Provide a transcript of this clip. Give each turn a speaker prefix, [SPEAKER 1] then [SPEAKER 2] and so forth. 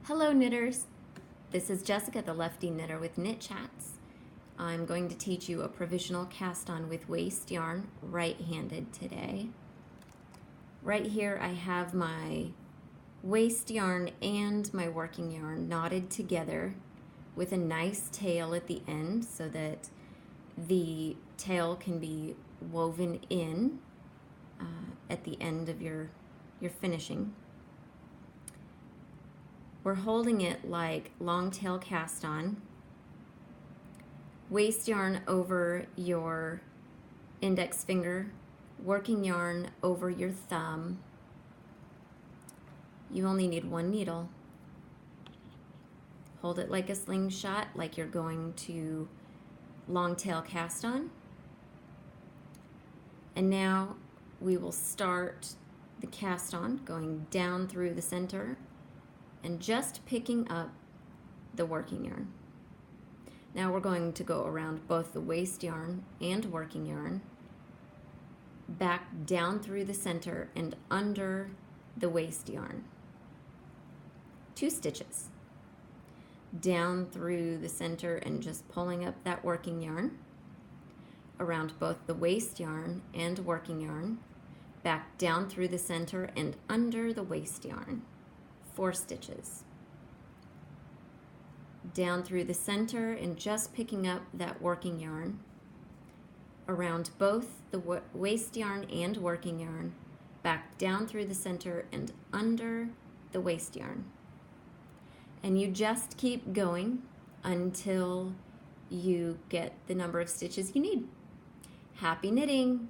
[SPEAKER 1] Hello knitters, this is Jessica the Lefty Knitter with KnitChats. I'm going to teach you a provisional cast on with waste yarn right-handed today. Right here I have my waste yarn and my working yarn knotted together with a nice tail at the end so that the tail can be woven in at the end of your finishing. We're holding it like long tail cast on. Waste yarn over your index finger, working yarn over your thumb. You only need one needle. Hold it like a slingshot, like you're going to long tail cast on. And now we will start the cast on going down through the center and just picking up the working yarn. Now we're going to go around both the waste yarn and working yarn, back down through the center and under the waste yarn. 2 stitches. Down through the center and just pulling up that working yarn, around both the waste yarn and working yarn, back down through the center and under the waste yarn. 4 stitches. Down through the center and just picking up that working yarn, around both the waste yarn and working yarn, back down through the center and under the waste yarn. And you just keep going until you get the number of stitches you need. Happy knitting!